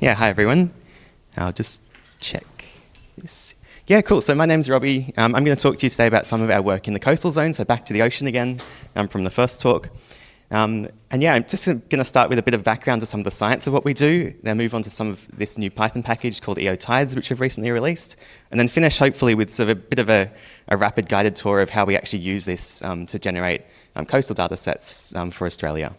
Yeah, hi everyone. I'll just check this. Yeah, cool. So my name's Robbie. I'm going to talk to you today about some of our work in the coastal zone, so back to the ocean again from the first talk. And yeah, I'm just going to start with a bit of background to some of the science of what we do, then move on to some of this new Python package called tides, which we've recently released, and then finish hopefully with sort of a bit of a rapid guided tour of how we actually use this to generate coastal data sets for Australia.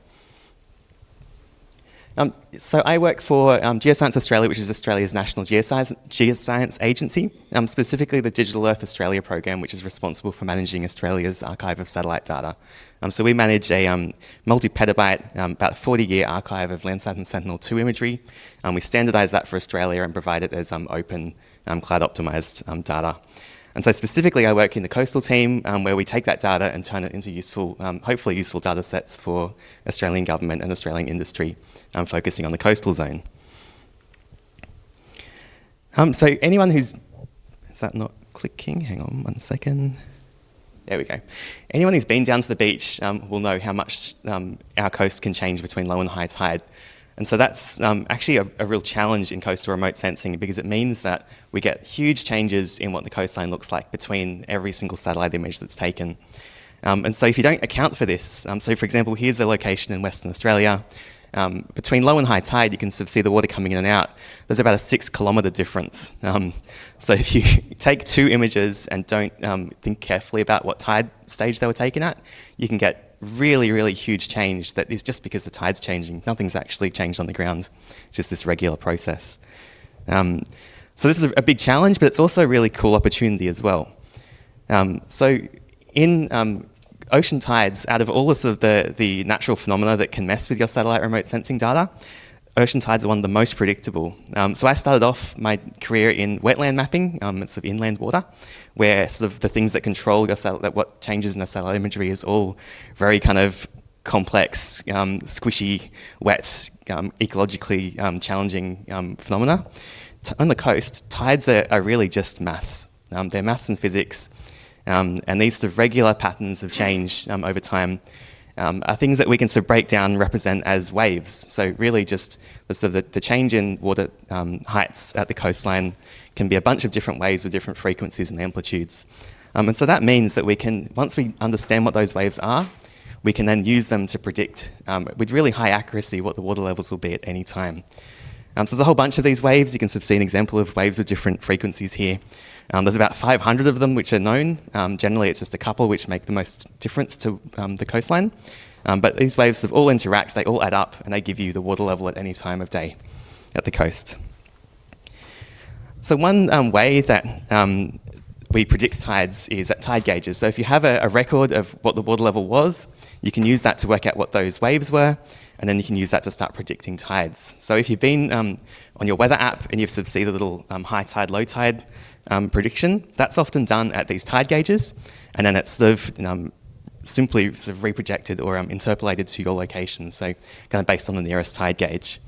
So I work for Geoscience Australia, which is Australia's national geoscience agency, specifically the Digital Earth Australia program, which is responsible for managing Australia's archive of satellite data. So we manage a multi-petabyte, about 40-year archive of Landsat and Sentinel-2 imagery. We standardize that for Australia and provide it as open, cloud-optimized data. And so specifically, I work in the coastal team where we take that data and turn it into useful, hopefully useful data sets for Australian government and Australian industry, focusing on the coastal zone. So anyone who's, is that not clicking? Hang on 1 second. There we go. Anyone who's been down to the beach will know how much our coast can change between low and high tide. And so that's actually a real challenge in coastal remote sensing because it means that we get huge changes in what the coastline looks like between every single satellite image that's taken. And so if you don't account for this, so for example, here's a location in Western Australia. Between low and high tide, you can sort of see the water coming in and out. There's about a 6-kilometre difference. So if you take two images and don't think carefully about what tide stage they were taken at, you can get really, really huge change that is just because the tide's changing. Nothing's actually changed on the ground. It's just this regular process. So this is a big challenge, but it's also a really cool opportunity as well. So in ocean tides, out of all of the natural phenomena that can mess with your satellite remote sensing data, ocean tides are one of the most predictable. So I started off my career in wetland mapping, it's sort of inland water, where sort of the things that control your satellite, what changes in the satellite imagery is all very kind of complex, squishy, wet, ecologically challenging phenomena. On the coast, tides are really just maths. They're maths and physics. And these sort of regular patterns of change over time are things that we can sort of break down and represent as waves. So really just the change in water heights at the coastline can be a bunch of different waves with different frequencies and amplitudes. And so that means that we can, once we understand what those waves are, we can then use them to predict with really high accuracy what the water levels will be at any time. So there's a whole bunch of these waves. You can sort of see an example of waves with different frequencies here. There's about 500 of them which are known. Generally, it's just a couple which make the most difference to the coastline. But these waves sort of all interact, they all add up, and they give you the water level at any time of day at the coast. So one way that we predict tides is at tide gauges. So if you have a record of what the water level was, you can use that to work out what those waves were, and then you can use that to start predicting tides. So if you've been on your weather app and you sort of see the little high tide, low tide prediction, that's often done at these tide gauges, and then it's sort of simply sort of reprojected or interpolated to your location, so kind of based on the nearest tide gauge.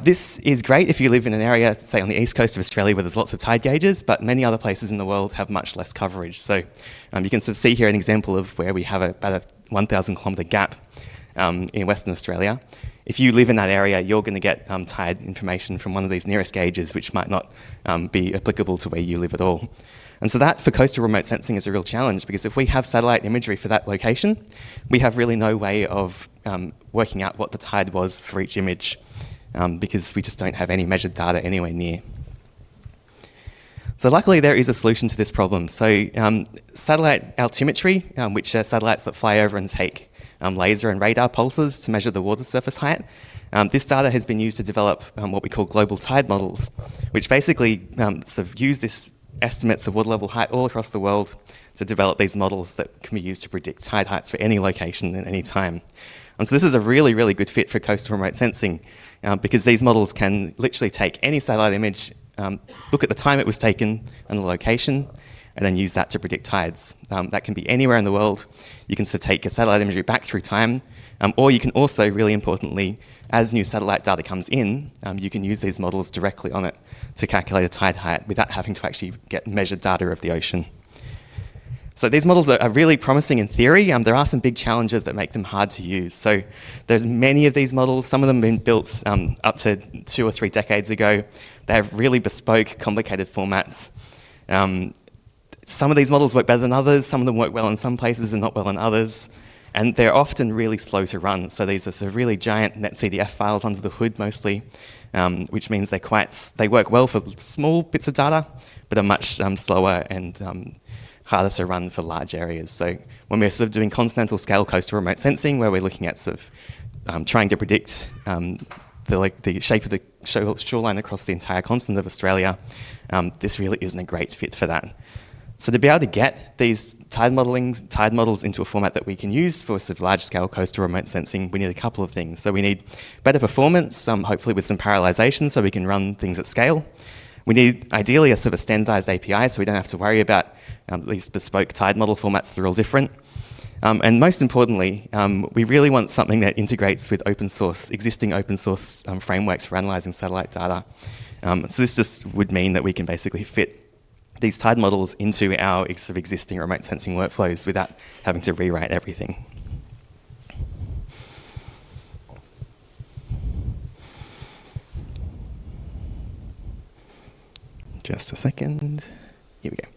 This is great if you live in an area, say on the east coast of Australia where there's lots of tide gauges, but many other places in the world have much less coverage. So you can sort of see here an example of where we have about a 1,000 kilometre gap in Western Australia. If you live in that area, you're going to get tide information from one of these nearest gauges, which might not be applicable to where you live at all. And so that, for coastal remote sensing, is a real challenge, because if we have satellite imagery for that location, we have really no way of working out what the tide was for each image, because we just don't have any measured data anywhere near. So luckily, there is a solution to this problem. So satellite altimetry, which are satellites that fly over and take laser and radar pulses to measure the water surface height. This data has been used to develop what we call global tide models, which basically sort of use this estimates of water level height all across the world to develop these models that can be used to predict tide heights for any location at any time. And so this is a really, really good fit for coastal remote sensing because these models can literally take any satellite image, look at the time it was taken and the location, and then use that to predict tides. That can be anywhere in the world. You can sort of take your satellite imagery back through time, or you can also, really importantly, as new satellite data comes in, you can use these models directly on it to calculate a tide height without having to actually get measured data of the ocean. So these models are really promising in theory. There are some big challenges that make them hard to use. So there's many of these models. Some of them have been built up to 2 or 3 decades ago. They have really bespoke, complicated formats. Some of these models work better than others. Some of them work well in some places and not well in others. And they're often really slow to run. So these are sort of really giant netcdf files under the hood mostly, which means they work well for small bits of data, but are much slower and harder to run for large areas. So when we're sort of doing continental scale coastal remote sensing, where we're looking at sort of trying to predict the shape of the shoreline across the entire continent of Australia, this really isn't a great fit for that. So to be able to get these tide models into a format that we can use for sort of large-scale coastal remote sensing, we need a couple of things. So we need better performance, hopefully with some parallelization, so we can run things at scale. We need, ideally, a sort of standardized API, so we don't have to worry about these bespoke tide model formats that are all different. And most importantly, we really want something that integrates with existing open source frameworks for analyzing satellite data. So this just would mean that we can basically fit these tide models into our sort of existing remote sensing workflows without having to rewrite everything. Just a second. Here we go.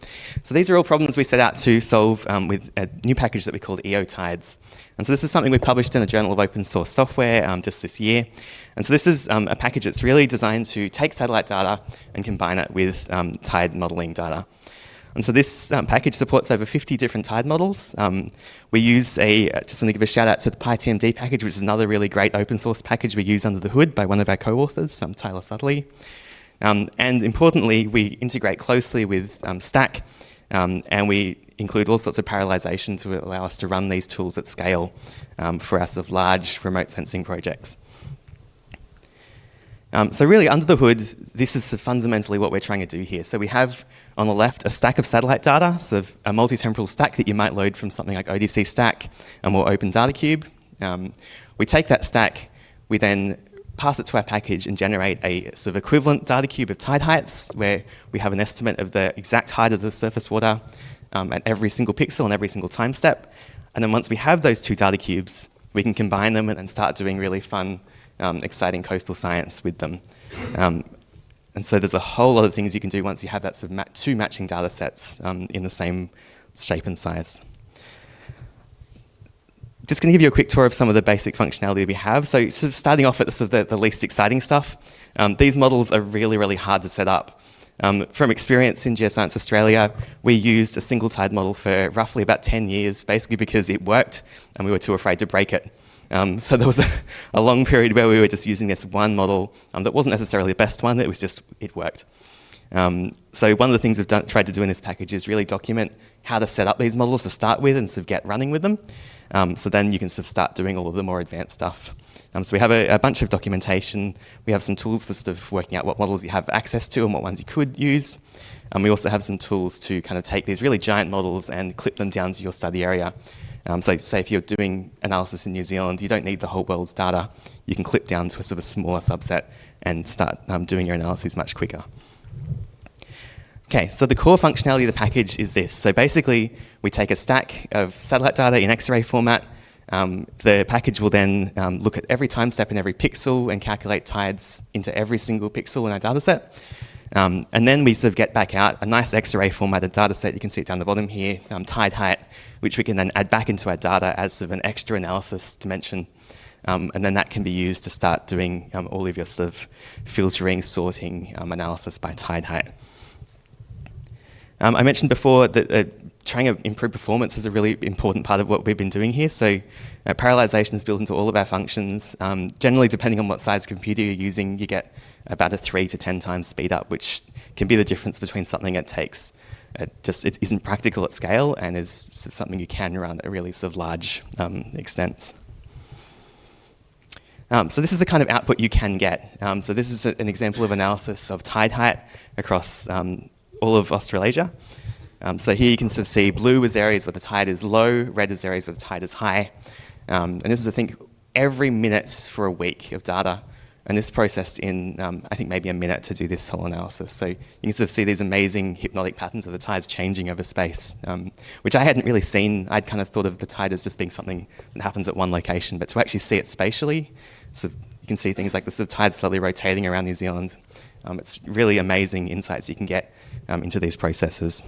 So these are all problems we set out to solve with a new package that we called EOTides. And so this is something we published in the Journal of Open Source Software just this year. And so this is a package that's really designed to take satellite data and combine it with tide modeling data. And so this package supports over 50 different tide models. We use just want to give a shout out to the PyTMD package, which is another really great open source package we use under the hood by one of our co-authors, Tyler Sutterly. And importantly, we integrate closely with Stack, and we include all sorts of parallelization to allow us to run these tools at scale for our sort of large remote sensing projects. So really, under the hood, this is fundamentally what we're trying to do here. So we have, on the left, a stack of satellite data, so a multi-temporal stack that you might load from something like ODC Stack or Open Data Cube. We take that stack, we then pass it to our package and generate a sort of equivalent data cube of tide heights, where we have an estimate of the exact height of the surface water at every single pixel and every single time step. And then once we have those two data cubes, we can combine them and start doing really fun, exciting coastal science with them. And so there's a whole lot of things you can do once you have that sort of two matching data sets in the same shape and size. Just going to give you a quick tour of some of the basic functionality we have. So sort of starting off at the least exciting stuff, these models are really, really hard to set up. From experience in Geoscience Australia, we used a single tide model for roughly about 10 years, basically because it worked and we were too afraid to break it. So there was a long period where we were just using this one model that wasn't necessarily the best one, it worked. So one of the things we've tried to do in this package is really document how to set up these models to start with and sort of get running with them. So then you can sort of start doing all of the more advanced stuff. So we have a bunch of documentation. We have some tools for sort of working out what models you have access to and what ones you could use. We also have some tools to kind of take these really giant models and clip them down to your study area. So say if you're doing analysis in New Zealand, you don't need the whole world's data. You can clip down to a sort of smaller subset and start doing your analyses much quicker. Okay, so the core functionality of the package is this. So basically, we take a stack of satellite data in X-ray format. The package will then look at every time step in every pixel and calculate tides into every single pixel in our data set. And then we sort of get back out a nice X-ray formatted data set. You can see it down the bottom here, tide height, which we can then add back into our data as sort of an extra analysis dimension. And then that can be used to start doing all of your sort of filtering, sorting, analysis by tide height. I mentioned before that trying to improve performance is a really important part of what we've been doing here. So parallelization is built into all of our functions. Generally, depending on what size computer you're using, you get about a 3 to 10 times speed up, which can be the difference between something that takes it isn't practical at scale and is sort of something you can run at really sort of large extents. So this is the kind of output you can get. So this is an example of analysis of tide height across all of Australasia. So here you can sort of see blue is areas where the tide is low, red is areas where the tide is high. And this is, I think, every minute for a week of data And this processed in, I think, maybe a minute to do this whole analysis. So you can sort of see these amazing hypnotic patterns of the tides changing over space, which I hadn't really seen. I'd kind of thought of the tide as just being something that happens at one location, but to actually see it spatially, so you can see things like the sort of tide slowly rotating around New Zealand. It's really amazing insights you can get into these processes.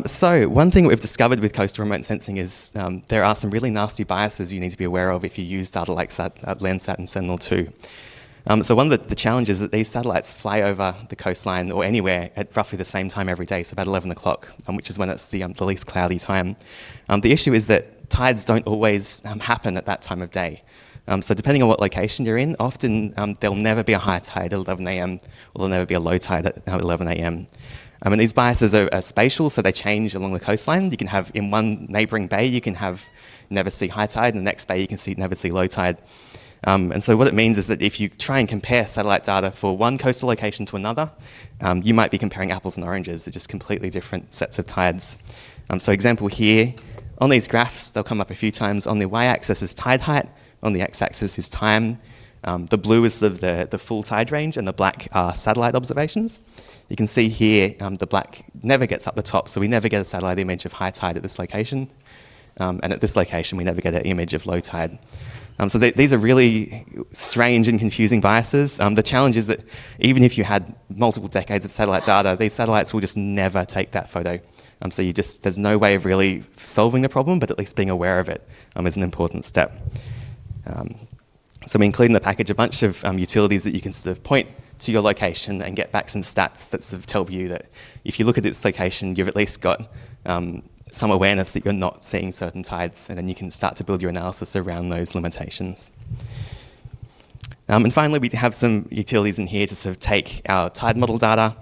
So one thing we've discovered with coastal remote sensing is there are some really nasty biases you need to be aware of if you use data like Landsat and Sentinel-2. So one of the challenges is that these satellites fly over the coastline or anywhere at roughly the same time every day, so about 11 o'clock, which is when it's the least cloudy time. The issue is that tides don't always happen at that time of day. So depending on what location you're in, often there'll never be a high tide at 11 a.m. or there'll never be a low tide at 11 a.m. And these biases are spatial, so they change along the coastline. You can have, in one neighbouring bay, you can have never see high tide, and the next bay you can never see low tide. And so what it means is that if you try and compare satellite data for one coastal location to another, you might be comparing apples and oranges. They're just completely different sets of tides. So example here, on these graphs, they'll come up a few times. On the y-axis is tide height, on the x-axis is time. The blue is sort of the full tide range, and the black are satellite observations. You can see here the black never gets up the top, so we never get a satellite image of high tide at this location. And at this location, we never get an image of low tide. So these are really strange and confusing biases. The challenge is that even if you had multiple decades of satellite data, these satellites will just never take that photo. So there's no way of really solving the problem, but at least being aware of it is an important step. So we include in the package a bunch of utilities that you can sort of point to your location and get back some stats that sort of tell you that if you look at this location, you've at least got some awareness that you're not seeing certain tides, and then you can start to build your analysis around those limitations. And finally, we have some utilities in here to sort of take our tide model data,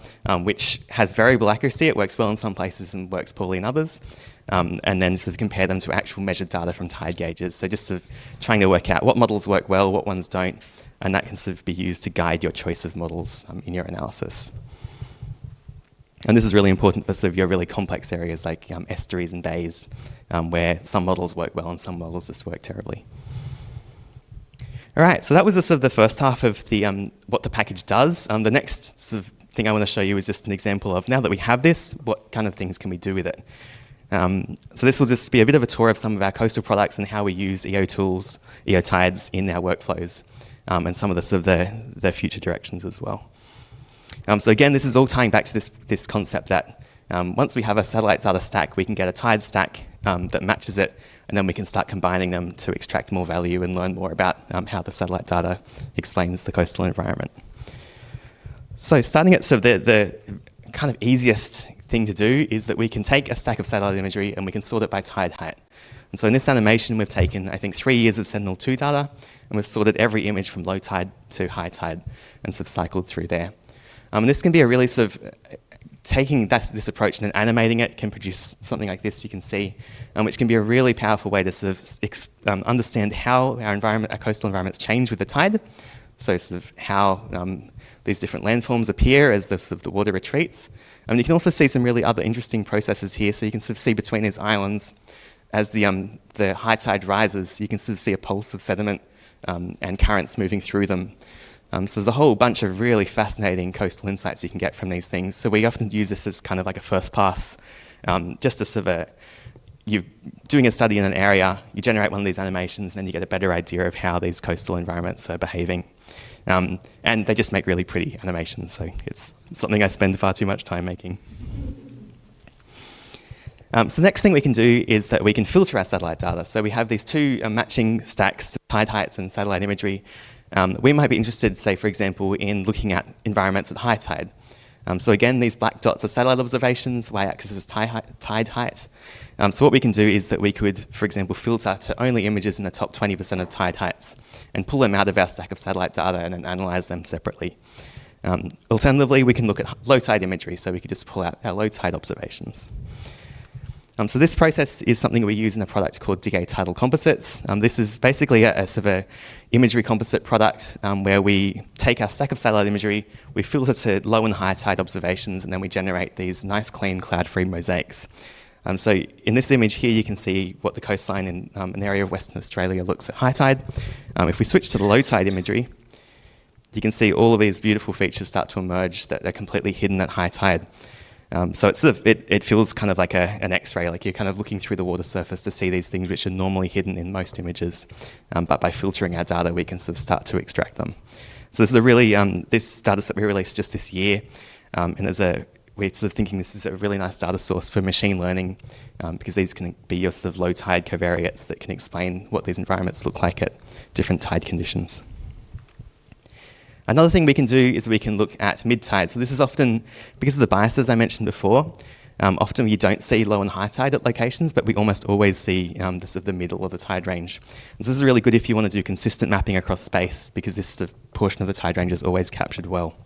which has variable accuracy. It works well in some places and works poorly in others. And then sort of compare them to actual measured data from tide gauges. So just sort of trying to work out what models work well, what ones don't, and that can sort of be used to guide your choice of models in your analysis. And this is really important for sort of your really complex areas like estuaries and bays, where some models work well and some models just work terribly. All right, so that was sort of the first half of the what the package does. The next sort of thing I want to show you is just an example of, now that we have this, what kind of things can we do with it? So this will just be a bit of a tour of some of our coastal products and how we use EO tools, EO tides in our workflows, and some of the sort of the future directions as well. So again, this is all tying back to this concept that once we have a satellite data stack, we can get a tide stack that matches it, and then we can start combining them to extract more value and learn more about how the satellite data explains the coastal environment. So starting at sort of the kind of easiest thing to do is that we can take a stack of satellite imagery and we can sort it by tide height. And so in this animation, we've taken, I think, 3 years of Sentinel-2 data, and we've sorted every image from low tide to high tide and sort of cycled through there. And this can be a really sort of, taking this approach and then animating it can produce something like this you can see, which can be a really powerful way to sort of understand how our coastal environments change with the tide. So sort of how these different landforms appear as the water retreats. And you can also see some really other interesting processes here. So you can sort of see between these islands, as the high tide rises, you can sort of see a pulse of sediment and currents moving through them. So there's a whole bunch of really fascinating coastal insights you can get from these things. So we often use this as kind of like a first pass, just to sort of you're doing a study in an area, you generate one of these animations, and then you get a better idea of how these coastal environments are behaving. And they just make really pretty animations, so it's something I spend far too much time making. So the next thing we can do is that we can filter our satellite data. So we have these two matching stacks, tide heights and satellite imagery. We might be interested, say, for example, in looking at environments at high tide. So again, these black dots are satellite observations, y-axis is tide height. So what we can do is that we could, for example, filter to only images in the top 20% of tide heights and pull them out of our stack of satellite data and then analyze them separately. Alternatively, we can look at low tide imagery, so we could just pull out our low tide observations. So this process is something we use in a product called DA Tidal Composites. This is basically a sort of imagery composite product where we take our stack of satellite imagery, we filter to low and high tide observations, and then we generate these nice, clean, cloud-free mosaics. So in this image here, you can see what the coastline in an area of Western Australia looks at high tide. If we switch to the low tide imagery, you can see all of these beautiful features start to emerge that are completely hidden at high tide. So it's it feels kind of like an X-ray, like you're kind of looking through the water surface to see these things which are normally hidden in most images. But by filtering our data, we can sort of start to extract them. So this is a really, this data set we released just this year, and we're sort of thinking this is a really nice data source for machine learning, because these can be your sort of low tide covariates that can explain what these environments look like at different tide conditions. Another thing we can do is we can look at mid-tide. So this is often, because of the biases I mentioned before, often you don't see low and high tide at locations, but we almost always see the middle of the tide range. And so this is really good if you want to do consistent mapping across space, because this portion of the tide range is always captured well.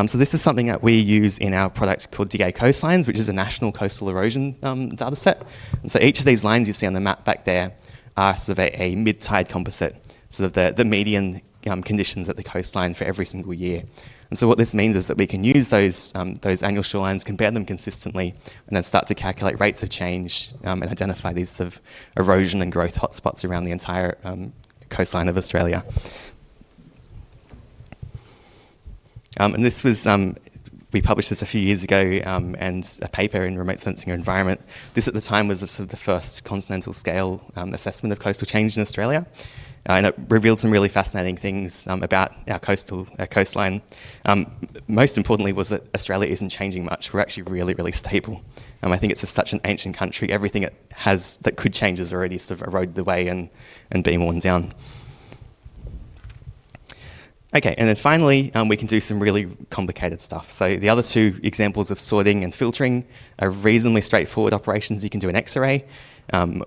So this is something that we use in our product called DA Coastlines, which is a national coastal erosion data set. And so each of these lines you see on the map back there are sort of a mid-tide composite, sort of the median conditions at the coastline for every single year. And so what this means is that we can use those annual shorelines, compare them consistently, and then start to calculate rates of change and identify these sort of erosion and growth hotspots around the entire coastline of Australia. And this was, we published this a few years ago, and a paper in Remote Sensing Your Environment. This at the time was sort of the first continental scale assessment of coastal change in Australia. And it revealed some really fascinating things about our coastline. Most importantly was that Australia isn't changing much. We're actually really, really stable. I think it's such an ancient country. Everything it has that could change has already sort of eroded away and been worn down. Okay, and then finally, we can do some really complicated stuff. So the other two examples of sorting and filtering are reasonably straightforward operations you can do in X-array.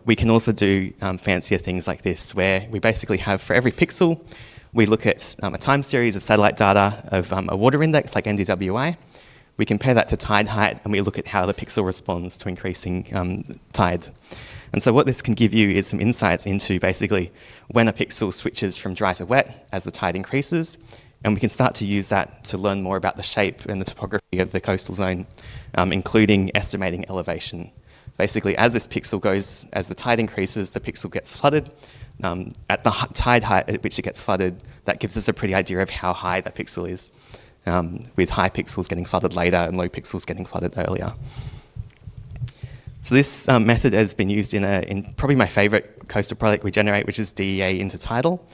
We can also do fancier things like this, where we basically have, for every pixel, we look at a time series of satellite data of a water index like NDWI. We compare that to tide height, and we look at how the pixel responds to increasing tide. And so what this can give you is some insights into basically when a pixel switches from dry to wet as the tide increases, and we can start to use that to learn more about the shape and the topography of the coastal zone, including estimating elevation. Basically, as this pixel goes, as the tide increases, the pixel gets flooded. At the tide height at which it gets flooded, that gives us a pretty idea of how high that pixel is, with high pixels getting flooded later and low pixels getting flooded earlier. So this method has been used in probably my favorite coastal product we generate, which is DEA into tidal.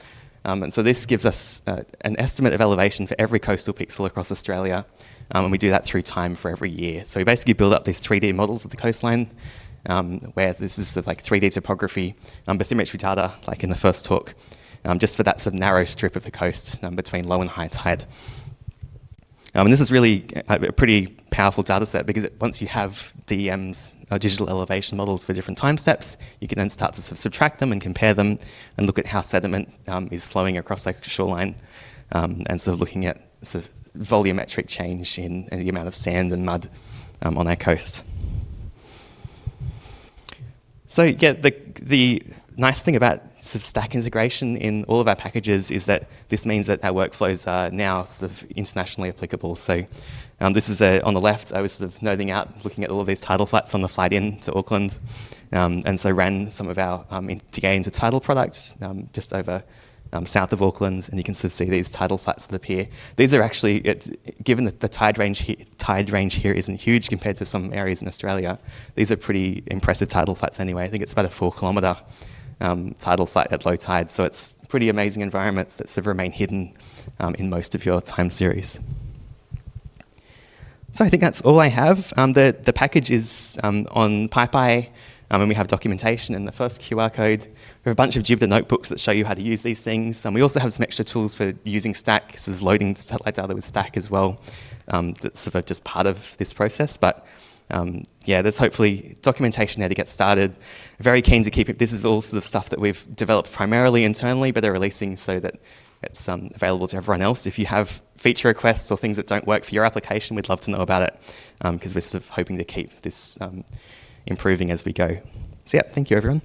And so this gives us an estimate of elevation for every coastal pixel across Australia, and we do that through time for every year. So we basically build up these 3D models of the coastline, where this is sort of like 3D topography, bathymetry data, like in the first talk, just for that sort of narrow strip of the coast between low and high tide. And this is really a pretty powerful data set, because once you have DEMs, digital elevation models for different time steps, you can then start to sort of subtract them and compare them and look at how sediment is flowing across a shoreline, and sort of looking at sort of volumetric change in the amount of sand and mud on our coast. So yeah, the nice thing about sort of stack integration in all of our packages is that this means that our workflows are now sort of internationally applicable. So this is on the left, I was sort of nerding out, looking at all of these tidal flats on the flight in to Auckland, and so ran some of our DA into tidal products just over south of Auckland, and you can sort of see these tidal flats that appear. These are actually, given that the tide range here isn't huge compared to some areas in Australia, these are pretty impressive tidal flats anyway. I think it's about a 4-kilometre tidal flat at low tide, so it's pretty amazing environments that sort of remain hidden in most of your time series. So I think that's all I have. The package is on PyPy, and we have documentation in the first QR code. We have a bunch of Jupyter notebooks that show you how to use these things. And we also have some extra tools for using Stack, sort of loading satellite data with Stack as well. That's sort of just part of this process. But yeah, there's hopefully documentation there to get started. Very keen to keep it. This is all sort of stuff that we've developed primarily internally, but are releasing so that it's available to everyone else. If you have feature requests or things that don't work for your application, we'd love to know about it, because we're sort of hoping to keep this improving as we go. So yeah, thank you everyone.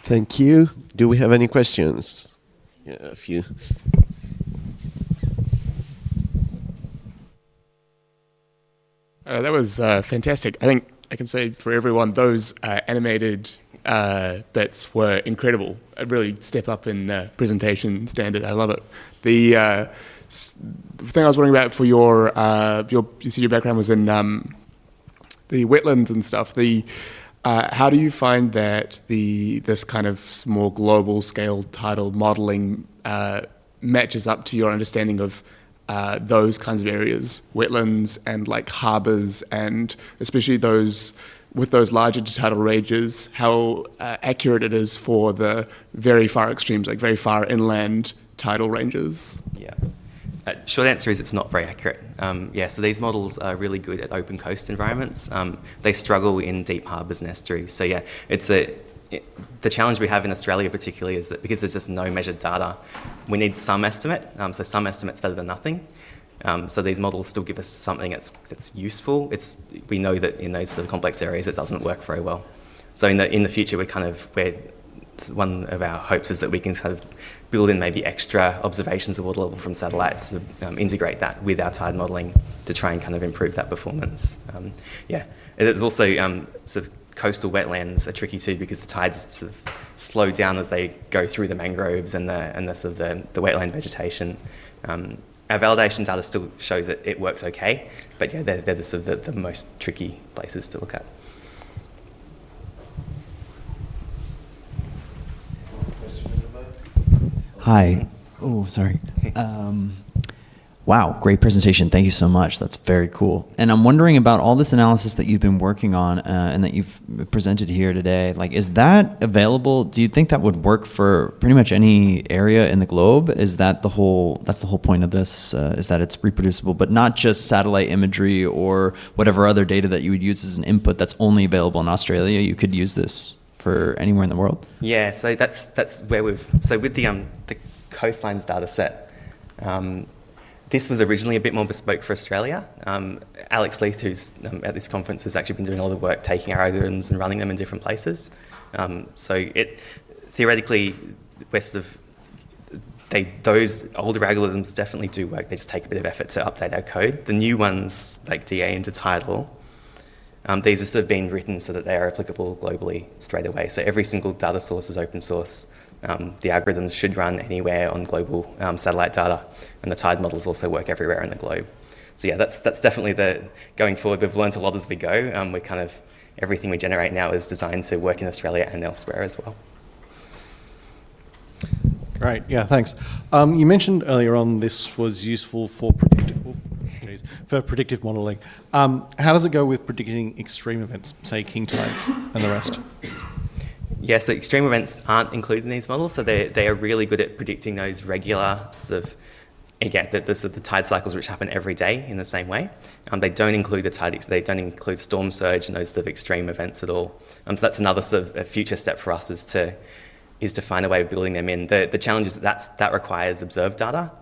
Thank you. Do we have any questions? Yeah, a few. That was fantastic. I think I can say for everyone, those animated bits were incredible. A really step up in presentation standard. I love it. The thing I was wondering about for your you see your background was in the wetlands and stuff. How do you find that this kind of more global scale tidal modeling matches up to your understanding of those kinds of areas, wetlands and like harbors, and especially those with those larger tidal ranges, how accurate it is for the very far extremes, like very far inland tidal ranges? Yeah. Short answer is it's not very accurate. So these models are really good at open coast environments. They struggle in deep harbours and estuaries. So yeah, the challenge we have in Australia particularly is that because there's just no measured data, we need some estimate. So some estimate's better than nothing. So these models still give us something that's useful. We know that in those sort of complex areas it doesn't work very well. So in the future one of our hopes is that we can kind of build in maybe extra observations of water level from satellites to integrate that with our tide modelling to try and kind of improve that performance. There's also sort of coastal wetlands are tricky too because the tides sort of slow down as they go through the mangroves and the sort of the wetland vegetation. Our validation data still shows that it works okay, but yeah, they're the sort of the most tricky places to look at. Hi. Oh, sorry. Wow, great presentation. Thank you so much. That's very cool. And I'm wondering about all this analysis that you've been working on and that you've presented here today. Like, is that available? Do you think that would work for pretty much any area in the globe? Is that that's the whole point of this, is that it's reproducible, but not just satellite imagery or whatever other data that you would use as an input that's only available in Australia? You could use this for anywhere in the world? Yeah, so that's where with the coastlines data set, this was originally a bit more bespoke for Australia. Alex Leith, who's at this conference, has actually been doing all the work taking our algorithms and running them in different places. Theoretically, those older algorithms definitely do work. They just take a bit of effort to update our code. The new ones, like DA into tidal, these are sort of being written so that they are applicable globally straight away. So every single data source is open source. The algorithms should run anywhere on global satellite data, and the tide models also work everywhere in the globe. So yeah, that's definitely going forward. We've learned a lot as we go. Everything we generate now is designed to work in Australia and elsewhere as well. Great, yeah, thanks. You mentioned earlier on this was useful for predictive modelling. How does it go with predicting extreme events, say king tides and the rest? Yeah, so extreme events aren't included in these models, so they are really good at predicting those regular sort of, again, the tide cycles which happen every day in the same way. They don't include they don't include storm surge and those sort of extreme events at all. So that's another sort of a future step for us is to find a way of building them in. The challenge is that requires observed data,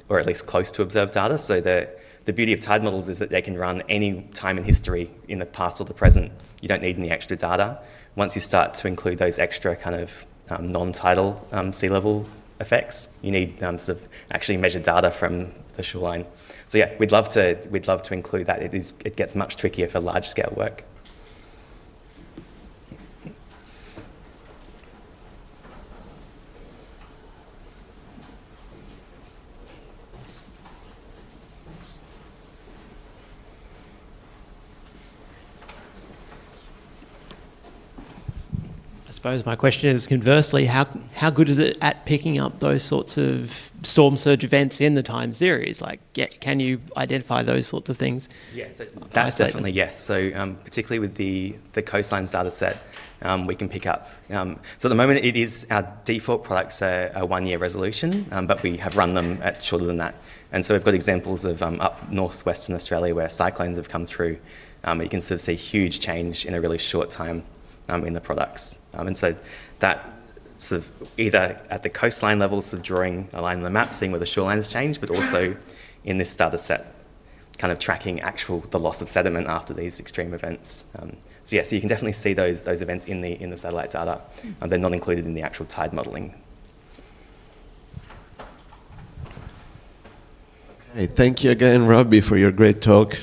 or at least close to observed data. So the beauty of tide models is that they can run any time in history in the past or the present. You don't need any extra data. Once you start to include those extra kind of non-tidal sea level effects, you need sort of actually measured data from the shoreline. So yeah, we'd love to include that. It gets much trickier for large scale work. I suppose my question is conversely, how good is it at picking up those sorts of storm surge events in the time series? Like, can you identify those sorts of things? Yes, that's definitely yes. So particularly with the coastlines data set, we can pick up. So at the moment, it is our default products are a 1 year resolution, but we have run them at shorter than that. And so we've got examples of up northwestern Australia where cyclones have come through. You can sort of see huge change in a really short time in the products. And so that sort of either at the coastline level, sort of drawing a line on the map, seeing where the shorelines change, but also in this data set, kind of tracking the loss of sediment after these extreme events. So you can definitely see those events in the satellite data. They're not included in the actual tide modelling. Okay, thank you again, Robbie, for your great talk.